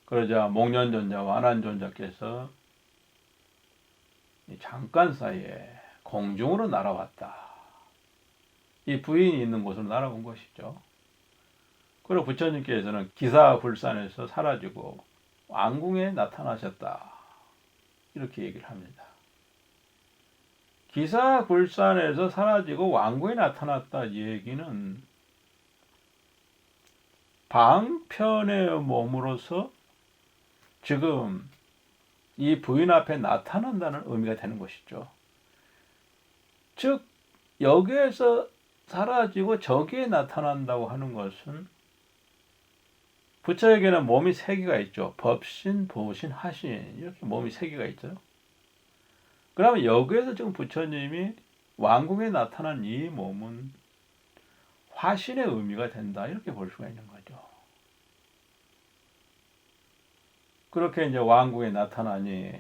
그러자 목련존자와 안한존자께서 잠깐 사이에 공중으로 날아왔다. 이 부인이 있는 곳으로 날아온 것이죠. 그리고 부처님께서는 기사불산에서 사라지고 왕궁에 나타나셨다. 이렇게 얘기를 합니다. 기사불산에서 사라지고 왕궁에 나타났다. 이 얘기는 방편의 몸으로서 지금 이 부인 앞에 나타난다는 의미가 되는 것이죠. 즉 여기에서 사라지고 저기에 나타난다고 하는 것은 부처에게는 몸이 세 개가 있죠. 법신, 보신, 하신 이렇게 몸이 세 개가 있죠. 그러면 여기에서 지금 부처님이 왕궁에 나타난 이 몸은 화신의 의미가 된다 이렇게 볼 수가 있는 거죠. 그렇게 이제 왕궁에 나타나니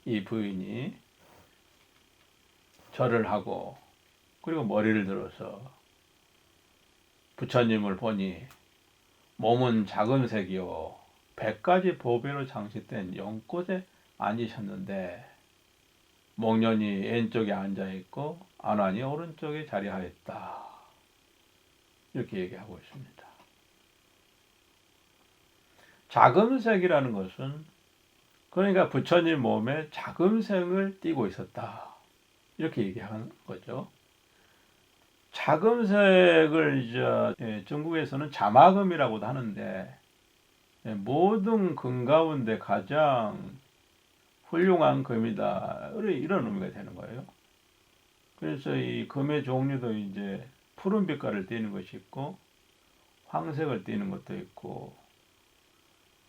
이 부인이 절을 하고 그리고 머리를 들어서 부처님을 보니 몸은 자금색이요 100가지 보배로 장식된 연꽃에 앉으셨는데 목련이 왼쪽에 앉아있고 안환이 오른쪽에 자리하였다. 이렇게 얘기하고 있습니다. 자금색이라는 것은 그러니까 부처님 몸에 자금색을 띠고 있었다. 이렇게 얘기하는 거죠. 자금색을 이제 중국에서는 자마금이라고도 하는데 모든 금 가운데 가장 훌륭한 금이다. 이런 의미가 되는 거예요. 그래서 이 금의 종류도 이제 푸른 빛깔을 띠는 것이 있고 황색을 띠는 것도 있고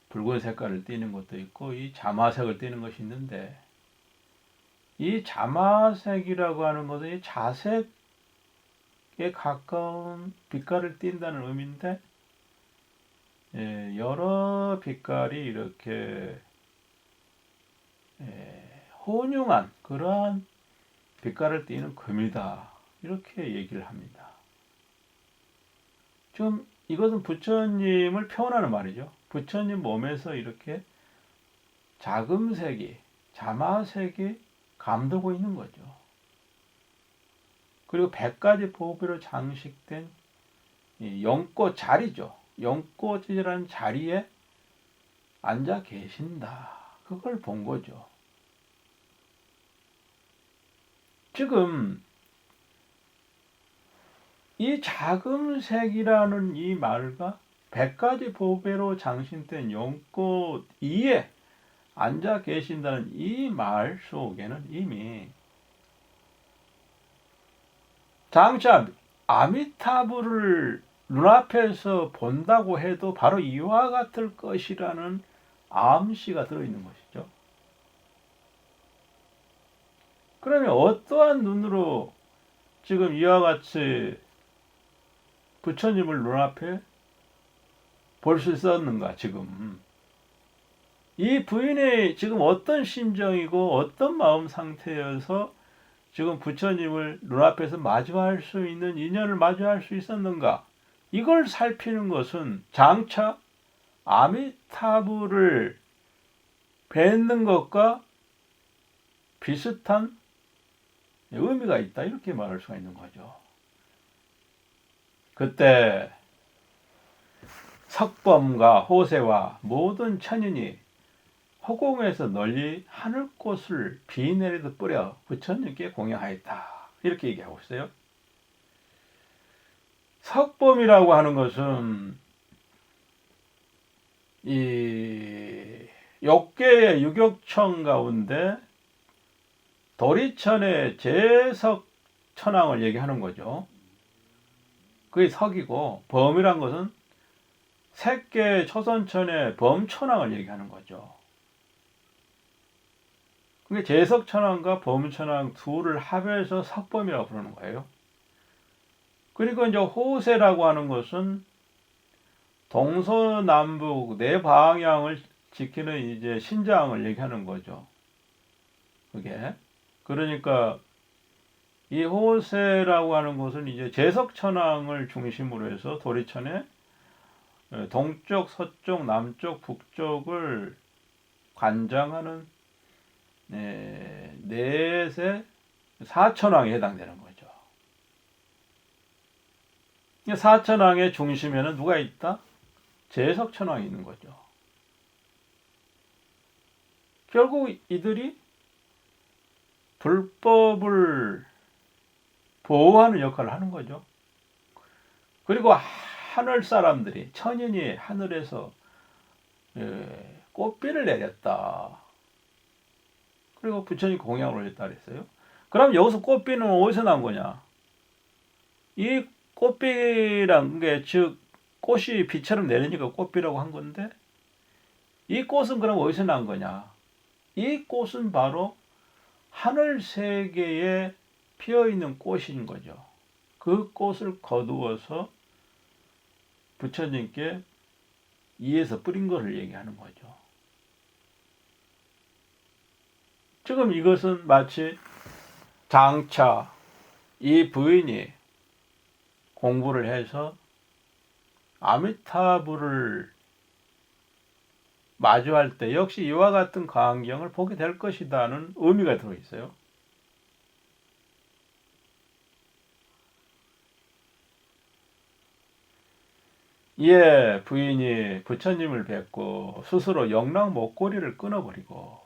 붉은 색깔을 띠는 것도 있고 이 자마색을 띠는 것이 있는데 이 자마색이라고 하는 것은 이 자색에 가까운 빛깔을 띈다는 의미인데 여러 빛깔이 이렇게 혼용한 그러한 빛깔을 띠는 금이다. 이렇게 얘기를 합니다. 지금 이것은 부처님을 표현하는 말이죠. 부처님 몸에서 이렇게 자금색이, 자마색이 감돌고 있는 거죠. 그리고 100가지 보배로 장식된 연꽃 자리죠. 연꽃이라는 자리에 앉아 계신다. 그걸 본 거죠. 지금 이 자금색이라는 이 말과 100가지 보배로 장식된 연꽃 위에 앉아 계신다는 이 말 속에는 이미 장차 아미타불을 눈앞에서 본다고 해도 바로 이와 같을 것이라는 암시가 들어있는 것이죠. 그러면 어떠한 눈으로 지금 이와 같이 부처님을 눈앞에 볼 수 있었는가 지금. 이 부인의 지금 어떤 심정이고 어떤 마음 상태여서 지금 부처님을 눈앞에서 마주할 수 있는 인연을 마주할 수 있었는가. 이걸 살피는 것은 장차 아미타불을 뵙는 것과 비슷한 의미가 있다. 이렇게 말할 수가 있는 거죠. 그때 석범과 호세와 모든 천인이 허공에서 널리 하늘꽃을 비 내리듯 뿌려 부처님께 공양하였다. 이렇게 얘기하고 있어요. 석범이라고 하는 것은 이 욕계의 유격청 가운데 도리천의 제석천왕을 얘기하는 거죠. 그게 석이고 범이란 것은 색계 초선천의 범천왕을 얘기하는 거죠. 그게 제석천왕과 범천왕 둘을 합해서 석범이라고 부르는 거예요. 그리고 이제 호세라고 하는 것은 동서남북 네 방향을 지키는 이제 신장을 얘기하는 거죠. 그게 그러니까 이 호세라고 하는 것은 이제 제석천왕을 중심으로 해서 도리천에 동쪽, 서쪽, 남쪽, 북쪽을 관장하는 넷의 사천왕에 해당되는 거죠. 사천왕의 중심에는 누가 있다? 제석천왕이 있는 거죠. 결국 이들이 불법을 보호하는 역할을 하는 거죠. 그리고 하늘 사람들이, 천인이 하늘에서 꽃비를 내렸다. 그리고 부처님 공양을 올렸다 그랬어요. 그럼 여기서 꽃비는 어디서 난 거냐? 이 꽃비란 게, 즉 꽃이 비처럼 내리니까 꽃비라고 한 건데, 이 꽃은 그럼 어디서 난 거냐? 이 꽃은 바로 하늘 세계에 피어있는 꽃인 거죠. 그 꽃을 거두어서 부처님께 이에서 뿌린 것을 얘기하는 거죠. 지금 이것은 마치 장차 이 부인이 공부를 해서 아미타불을 마주할 때 역시 이와 같은 광경을 보게 될 것이다는 의미가 들어있어요. 이에 부인이 부처님을 뵙고 스스로 영락 목걸이를 끊어버리고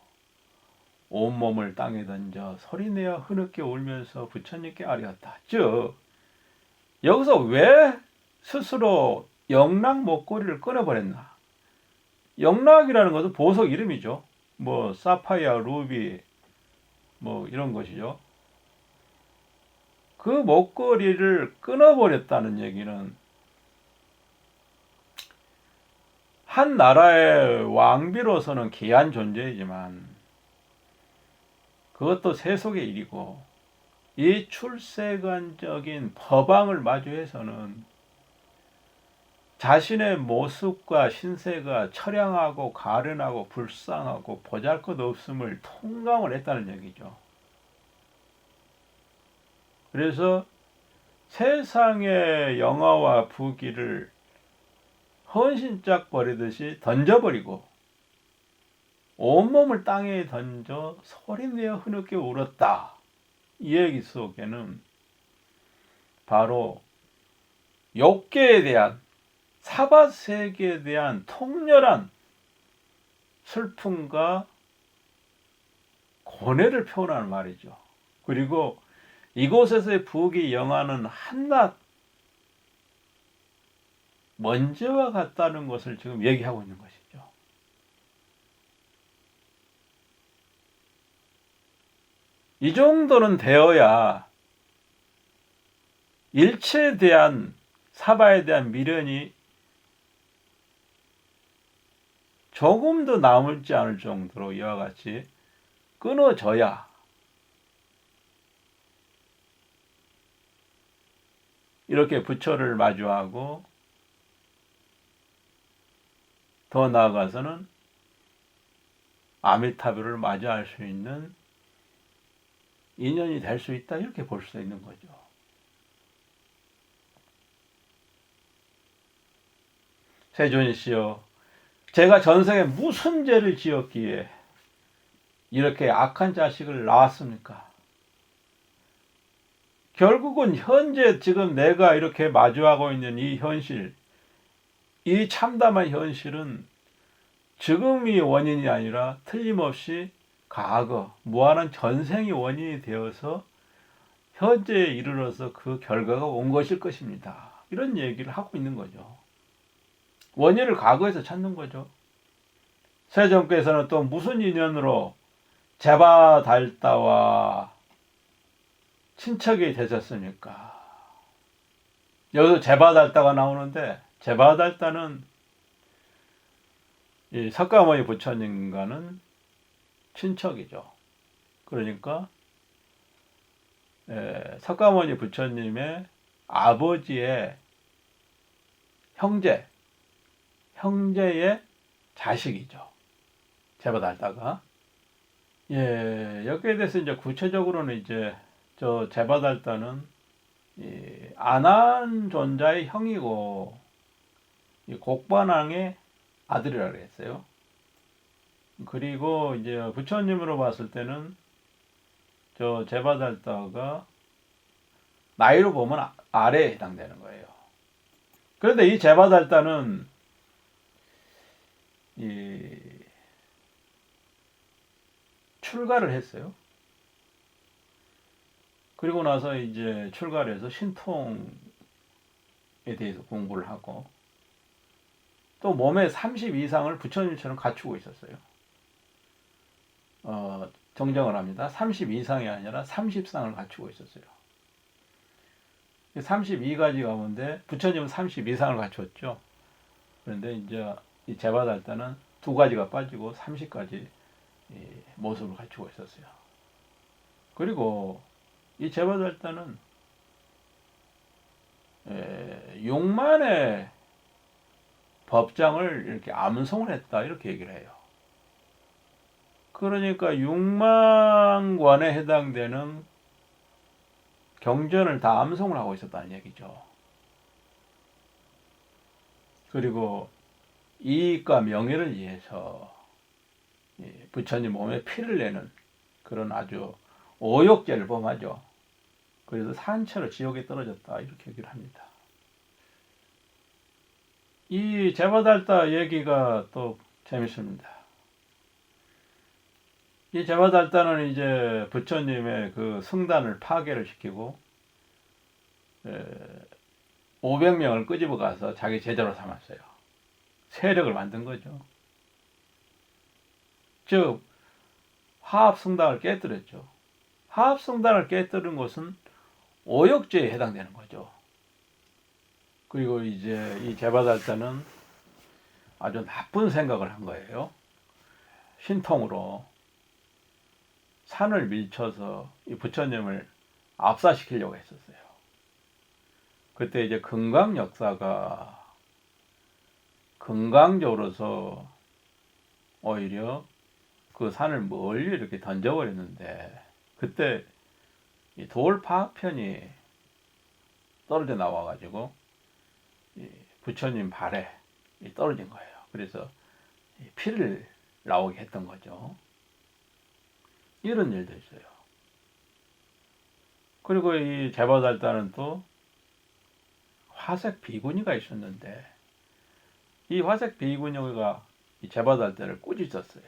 온몸을 땅에 던져 소리내어 흐느껴 울면서 부처님께 아뢰었다. 즉 여기서 왜 스스로 영락 목걸이를 끊어버렸나? 영락이라는 것은 보석 이름이죠. 뭐 사파이어, 루비 뭐 이런 것이죠. 그 목걸이를 끊어버렸다는 얘기는 한 나라의 왕비로서는 귀한 존재이지만 그것도 세속의 일이고, 이 출세관적인 법왕을 마주해서는 자신의 모습과 신세가 처량하고 가련하고 불쌍하고 보잘것없음을 통감을 했다는 얘기죠. 그래서 세상의 영화와 부귀를 헌신짝 버리듯이 던져버리고 온몸을 땅에 던져 소리내어 흐느껴 울었다. 이 얘기 속에는 바로 욕계에 대한, 사바세계에 대한 통렬한 슬픔과 고뇌를 표현하는 말이죠. 그리고 이곳에서의 부귀 영화는 한낱 먼지와 같다는 것을 지금 얘기하고 있는 것이죠. 이 정도는 되어야 일체에 대한, 사바에 대한 미련이 조금도 남을지 않을 정도로 이와 같이 끊어져야 이렇게 부처를 마주하고 더 나아가서는 아미타불을 맞이할 수 있는 인연이 될 수 있다, 이렇게 볼 수 있는 거죠. 세존이시여, 제가 전생에 무슨 죄를 지었기에 이렇게 악한 자식을 낳았습니까? 결국은 현재 지금 내가 이렇게 마주하고 있는 이 현실, 이 참담한 현실은 지금이 원인이 아니라 틀림없이 과거, 무한한 전생이 원인이 되어서 현재에 이르러서 그 결과가 온 것일 것입니다. 이런 얘기를 하고 있는 거죠. 원인을 과거에서 찾는 거죠. 세존께서는 또 무슨 인연으로 제바달다와 친척이 되셨습니까? 여기서 제바달다가 나오는데, 제바달다는 이 석가모니 부처님과는 친척이죠. 그러니까 석가모니 부처님의 아버지의 형제의 자식이죠. 제바달다가. 여기에 대해서 이제 구체적으로는 이제 저 제바달다는 이 안한존자의 형이고, 이 곡반왕의 아들이라고 했어요. 그리고 이제 부처님으로 봤을 때는 저 제바달다가 나이로 보면 아래에 해당되는 거예요. 그런데 이 제바달다는 이 출가를 했어요. 그리고 나서 이제 출가를 해서 신통에 대해서 공부를 하고 또 몸에 30 이상을 부처님처럼 갖추고 있었어요. 정정을 합니다. 30 이상이 아니라 30상을 갖추고 있었어요. 32가지 가운데 부처님은 30 이상을 갖췄죠. 그런데 이제 이 제바달다는 2가지가 빠지고 30가지 모습을 갖추고 있었어요. 그리고 이 제바달다는 6만의 법장을 이렇게 암송을 했다 이렇게 얘기를 해요. 그러니까 6만 관에 해당되는 경전을 다 암송을 하고 있었다는 얘기죠. 그리고 이익과 명예를 위해서 부처님 몸에 피를 내는 그런 아주 오욕죄를 범하죠. 그래서 산채로 지옥에 떨어졌다 이렇게 얘기를 합니다. 이 제바달다 얘기가 또 재밌습니다. 이 제바달다는 이제 부처님의 그 승단을 파괴를 시키고 500명을 끄집어 가서 자기 제자로 삼았어요. 세력을 만든 거죠. 즉 화합승단을 깨뜨렸죠. 화합승단을 깨뜨린 것은 오욕죄에 해당되는 거죠. 그리고 이제 이 제바달다는 아주 나쁜 생각을 한 거예요. 신통으로 산을 밀쳐서 이 부처님을 압사시키려고 했었어요. 그때 이제 금강 역사가 금강조로서 오히려 그 산을 멀리 이렇게 던져버렸는데 그때 이 돌 파편이 떨어져 나와가지고 이 부처님 발에 떨어진 거예요. 그래서 피를 나오게 했던 거죠. 이런 일도 있어요. 그리고 이 제바달다는 또 화색 비구니가 있었는데 이 화색 비구니가 이 제바달다를 꾸짖었어요.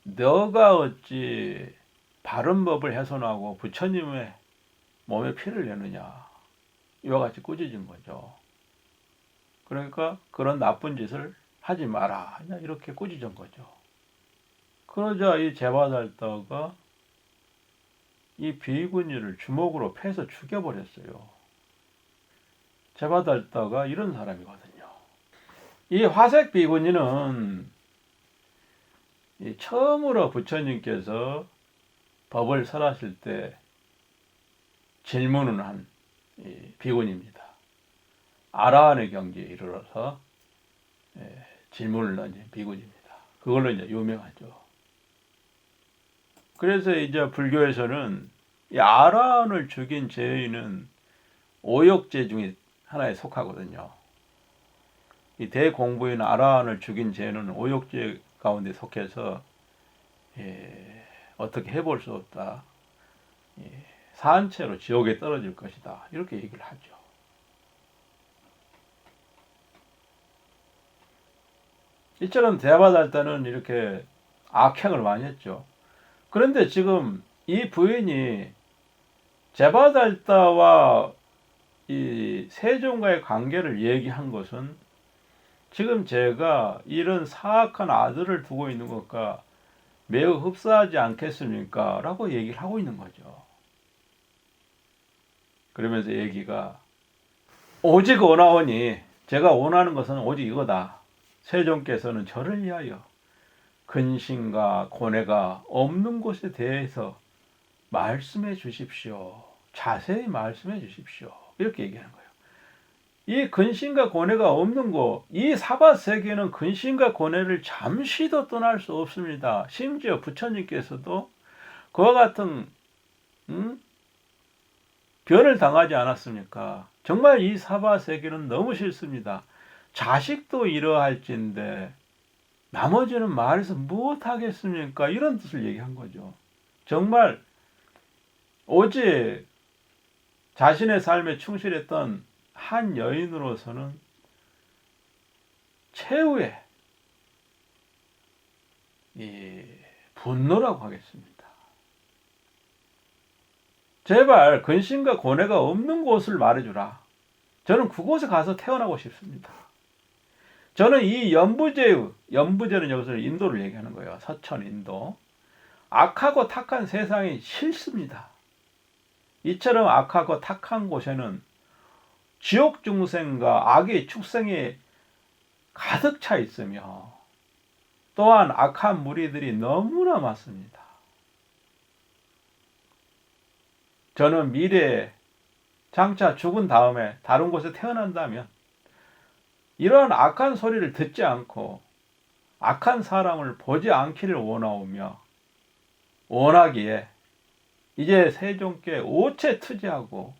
너가 어찌 바른 법을 훼손하고 부처님의 몸에 피를 내느냐 이와 같이 꾸짖은 거죠. 그러니까 그런 나쁜 짓을 하지 마라 이렇게 꾸짖은 거죠. 그러자 이 제바달다가 이 비구니를 주먹으로 패서 죽여버렸어요. 제바달다가 이런 사람이거든요. 이 화색 비구니는 처음으로 부처님께서 법을 설하실 때 질문을 한 비구니입니다. 아라한의 경지에 이르러서 질문을 던진 비구니입니다. 그걸로 이제 유명하죠. 그래서 이제 불교에서는 이 아라한을 죽인 죄인은 오욕죄 중에 하나에 속하거든요. 이 대공부인 아라한을 죽인 죄는 오욕죄 가운데 속해서 어떻게 해볼 수 없다. 산채로 지옥에 떨어질 것이다. 이렇게 얘기를 하죠. 이처럼 제바달다는 이렇게 악행을 많이 했죠. 그런데 지금 이 부인이 제바달다와 이 세존과의 관계를 얘기한 것은 지금 제가 이런 사악한 아들을 두고 있는 것과 매우 흡사하지 않겠습니까? 라고 얘기를 하고 있는 거죠. 그러면서 얘기가 오직 원하오니 제가 원하는 것은 오직 이거다. 세존께서는 저를 위하여 근심과 고뇌가 없는 곳에 대해서 말씀해 주십시오. 자세히 말씀해 주십시오. 이렇게 얘기하는 거예요. 이 근심과 고뇌가 없는 곳, 이 사바세계는 근심과 고뇌를 잠시도 떠날 수 없습니다. 심지어 부처님께서도 그와 같은 변을 당하지 않았습니까? 정말 이 사바세계는 너무 싫습니다. 자식도 이러할진데 나머지는 말해서 무엇하겠습니까? 이런 뜻을 얘기한 거죠. 정말 오직 자신의 삶에 충실했던 한 여인으로서는 최후의 이 분노라고 하겠습니다. 제발 근심과 고뇌가 없는 곳을 말해주라. 저는 그곳에 가서 태어나고 싶습니다. 저는 이 연부제는 여기서 인도를 얘기하는 거예요. 서천 인도. 악하고 탁한 세상이 싫습니다. 이처럼 악하고 탁한 곳에는 지옥 중생과 악의 축생이 가득 차 있으며 또한 악한 무리들이 너무나 많습니다. 저는 미래에 장차 죽은 다음에 다른 곳에 태어난다면 이런 악한 소리를 듣지 않고 악한 사람을 보지 않기를 원하기에 이제 세종께 오체 투지하고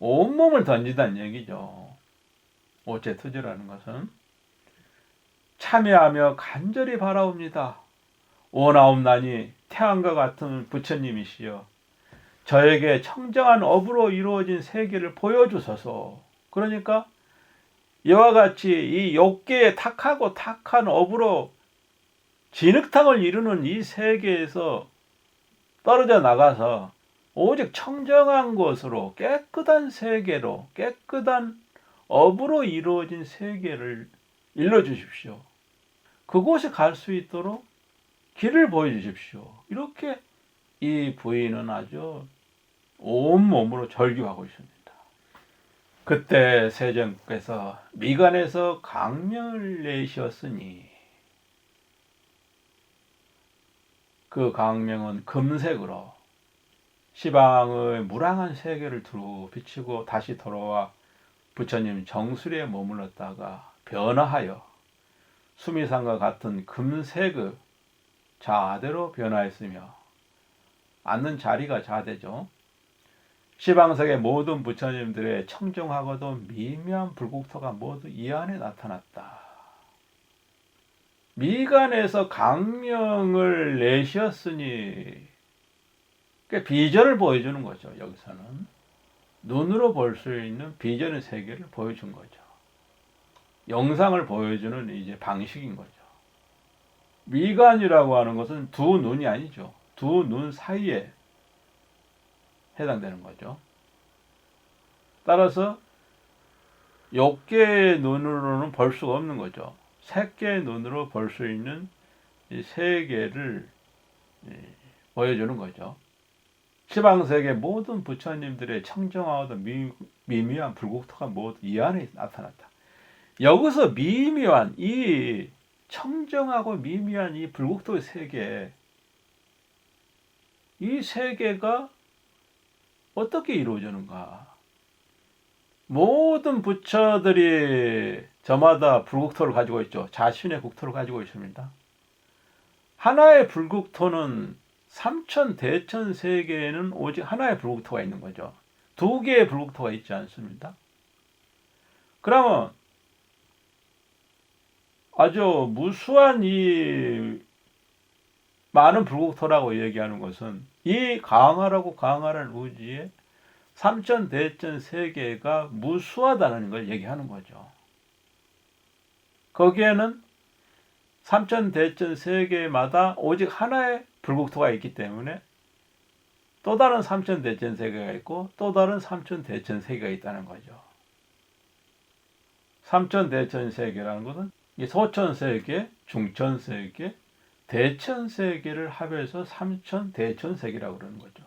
온몸을 던지다는 얘기죠. 오체 투지라는 것은 참여하며 간절히 바라옵니다. 오나옵나니 태양과 같은 부처님이시여 저에게 청정한 업으로 이루어진 세계를 보여주소서. 그러니까 이와 같이 이 욕계의 탁하고 탁한 업으로 진흙탕을 이루는 이 세계에서 떨어져 나가서 오직 청정한 것으로 깨끗한 세계로 깨끗한 업으로 이루어진 세계를 일러주십시오. 그곳에 갈 수 있도록 길을 보여주십시오. 이렇게 이 부인은 아주 온몸으로 절규하고 있습니다. 그때 세종께서 미간에서 강명을 내셨으니 그 강명은 금색으로 시방의 무량한 세계를 두루 비치고 다시 돌아와 부처님 정수리에 머물렀다가 변화하여 수미상과 같은 금색의 자대로 변화했으며 앉는 자리가 자대죠. 시방석의 모든 부처님들의 청정하고도 미묘한 불국토가 모두 이 안에 나타났다. 미간에서 강명을 내셨으니 비전을 보여주는 거죠. 여기서는 눈으로 볼 수 있는 비전의 세계를 보여준 거죠. 영상을 보여주는 이제 방식인 거죠. 미간이라고 하는 것은 두 눈이 아니죠. 두 눈 사이에 해당되는 거죠. 따라서 욕계의 눈으로는 볼 수가 없는 거죠. 색계의 눈으로 볼 수 있는 이 세계를 보여주는 거죠. 시방세계 모든 부처님들의 청정하고도 미묘한 불국토가 모두 이 안에 나타났다. 여기서 미묘한 이 청정하고 미묘한 이 불국토의 세계, 이 세계가 어떻게 이루어지는가? 모든 부처들이 저마다 불국토를 가지고 있죠. 자신의 국토를 가지고 있습니다. 하나의 불국토는 삼천 대천 세계에는 오직 하나의 불국토가 있는 거죠. 두 개의 불국토가 있지 않습니다. 그러면 아주 무수한 이 많은 불국토라고 얘기하는 것은 이 강하라는 우주에 삼천 대천 세계가 무수하다는 걸 얘기하는 거죠. 거기에는 삼천 대천 세계마다 오직 하나의 불국토가 있기 때문에 또 다른 삼천 대천 세계가 있고 또 다른 삼천 대천 세계가 있다는 거죠. 삼천 대천 세계라는 것은 이 소천 세계, 중천 세계, 대천 세계를 합해서 삼천 대천 세계라고 그러는 거죠.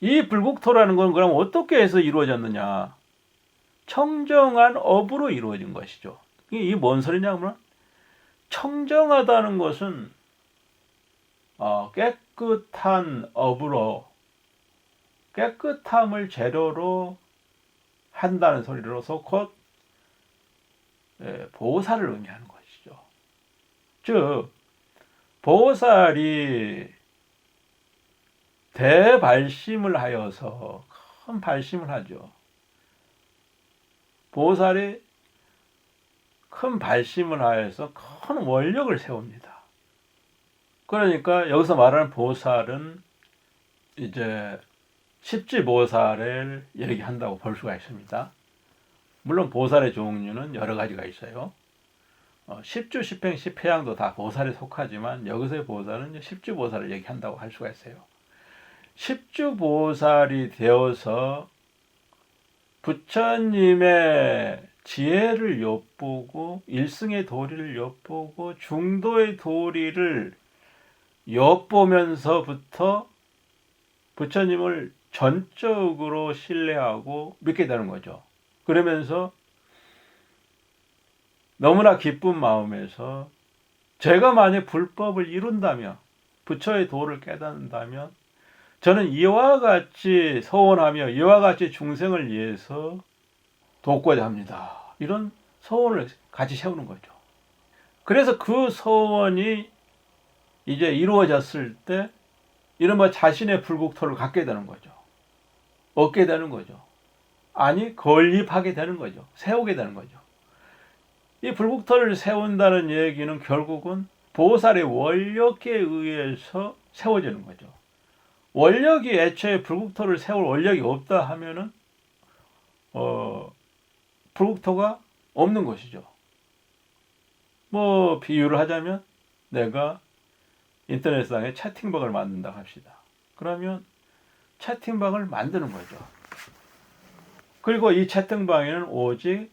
이 불국토라는 건 그럼 어떻게 해서 이루어졌느냐? 청정한 업으로 이루어진 것이죠. 이게 뭔 소리냐면 청정하다는 것은 깨끗한 업으로 깨끗함을 재료로 한다는 소리로서 곧 보살을 의미하는 것이죠. 즉 보살이 대발심을 하여서 큰 발심을 하죠. 보살이 큰 발심을 하여서 큰 원력을 세웁니다. 그러니까 여기서 말하는 보살은 이제 십지보살을 얘기한다고 볼 수가 있습니다. 물론 보살의 종류는 여러 가지가 있어요. 십주, 십행, 십회양도 다 보살에 속하지만 여기서의 보살은 십주보살을 얘기한다고 할 수가 있어요. 십주보살이 되어서 부처님의 지혜를 엿보고 일승의 도리를 엿보고 중도의 도리를 엿보면서부터 부처님을 전적으로 신뢰하고 믿게 되는 거죠. 그러면서 너무나 기쁜 마음에서 제가 만약 불법을 이룬다면, 부처의 도를 깨닫는다면 저는 이와 같이 서원하며 이와 같이 중생을 위해서 돕고자 합니다. 이런 서원을 같이 세우는 거죠. 그래서 그 서원이 이제 이루어졌을 때 이른바 자신의 불국토를 갖게 되는 거죠. 얻게 되는 거죠. 아니, 건립하게 되는 거죠. 세우게 되는 거죠. 이 불국토를 세운다는 얘기는 결국은 보살의 원력에 의해서 세워지는 거죠. 원력이 애초에 불국토를 세울 원력이 없다 하면은 불국토가 없는 것이죠. 뭐 비유를 하자면 내가 인터넷상에 채팅방을 만든다 합시다. 그러면 채팅방을 만드는 거죠. 그리고 이 채팅방에는 오직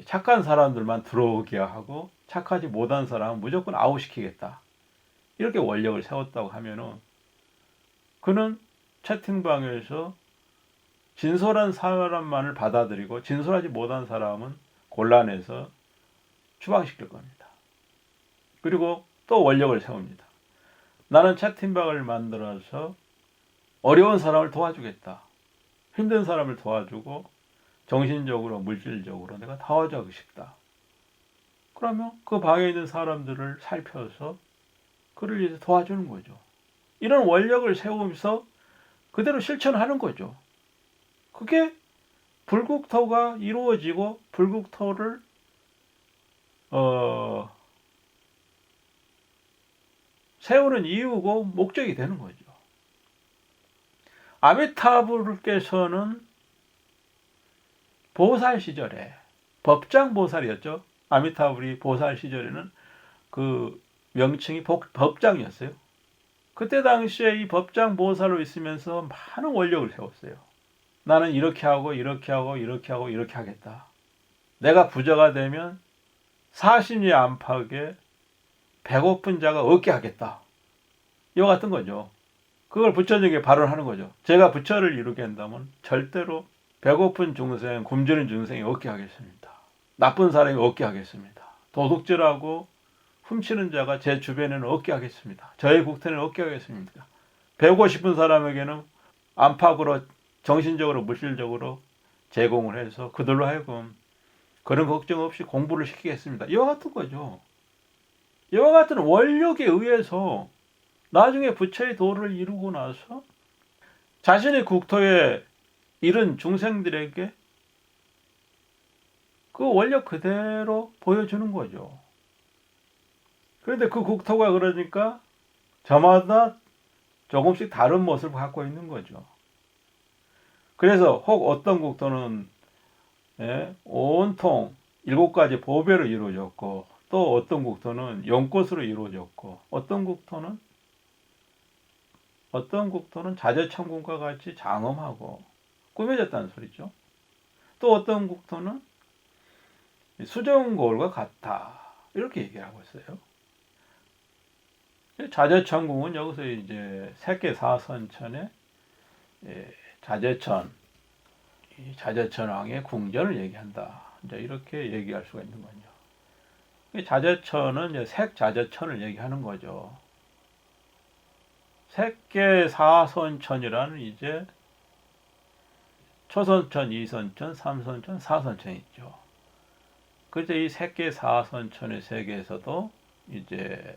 착한 사람들만 들어오게 하고 착하지 못한 사람은 무조건 아웃시키겠다. 이렇게 원력을 세웠다고 하면은 그는 채팅방에서 진솔한 사람만을 받아들이고 진솔하지 못한 사람은 곤란해서 추방시킬 겁니다. 그리고 또 원력을 세웁니다. 나는 채팅방을 만들어서 어려운 사람을 도와주겠다. 힘든 사람을 도와주고 정신적으로 물질적으로 내가 도와주고 싶다. 그러면 그 방에 있는 사람들을 살펴서 그를 위해서 도와주는 거죠. 이런 원력을 세우면서 그대로 실천하는 거죠. 그게 불국토가 이루어지고 불국토를 세우는 이유고 목적이 되는 거죠. 아미타불께서는 보살 시절에 법장 보살이었죠. 아미타불이 보살 시절에는 그 명칭이 법장이었어요. 그때 당시에 이 법장 보살로 있으면서 많은 원력을 세웠어요. 나는 이렇게 하고 이렇게 하고 이렇게 하고 이렇게 하겠다. 내가 부자가 되면 사심리 안팎에 배고픈 자가 없게 하겠다. 이와 같은 거죠. 그걸 부처님에게 발언하는 거죠. 제가 부처를 이루게 한다면 절대로 배고픈 중생, 굶주린 중생이 없게 하겠습니다. 나쁜 사람이 없게 하겠습니다. 도둑질하고 훔치는 자가 제 주변에는 없게 하겠습니다. 저의 국토에는 없게 하겠습니다. 배우고 싶은 사람에게는 안팎으로 정신적으로 물질적으로 제공을 해서 그들로 하여금 그런 걱정 없이 공부를 시키겠습니다. 이와 같은 거죠. 이와 같은 원력에 의해서 나중에 부처의 도를 이루고 나서 자신의 국토에 이른 중생들에게 그 원력 그대로 보여주는 거죠. 그런데 그 국토가 그러니까 저마다 조금씩 다른 모습을 갖고 있는 거죠. 그래서 혹 어떤 국토는 온통 7가지 보배로 이루어졌고 또 어떤 국토는 연꽃으로 이루어졌고 어떤 국토는 자재천궁과 같이 장엄하고 꾸며졌다는 소리죠. 또 어떤 국토는 수정고울과 같다. 이렇게 얘기를 하고 있어요. 자재천궁은 여기서 이제 세계사선천의 자재천왕의 궁전을 얘기한다. 이제 이렇게 얘기할 수가 있는 거죠. 자재천은 이제 색자재천을 얘기하는 거죠. 색계사선천이라는 이제 초선천, 이선천, 삼선천, 사선천이 있죠. 그래서 이 색계사선천의 세계에서도 이제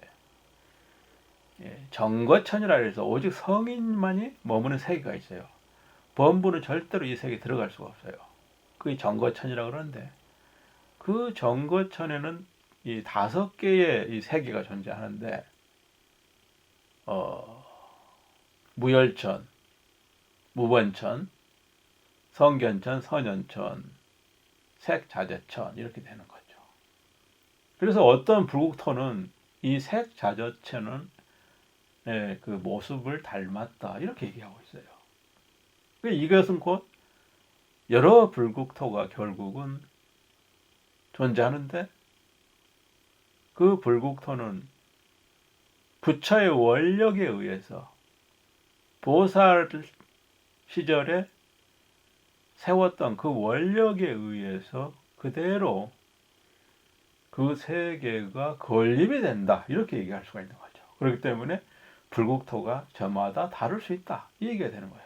정거천이라 해서 오직 성인만이 머무는 세계가 있어요. 범부는 절대로 이 세계에 들어갈 수가 없어요. 그 정거천이라고 그러는데 그 정거천에는 이 5개의 이 세계가 존재하는데 무열천, 무번천, 성견천, 선연천, 색자재천 이렇게 되는 거죠. 그래서 어떤 불국토는 이 색자재천은 그 모습을 닮았다 이렇게 얘기하고 있어요. 이것은 곧 여러 불국토가 결국은 존재하는데 그 불국토는 부처의 원력에 의해서 보살 시절에 세웠던 그 원력에 의해서 그대로 그 세계가 건립이 된다 이렇게 얘기할 수가 있는 거죠. 그렇기 때문에 불국토가 저마다 다를 수 있다 이 얘기가 되는 거예요.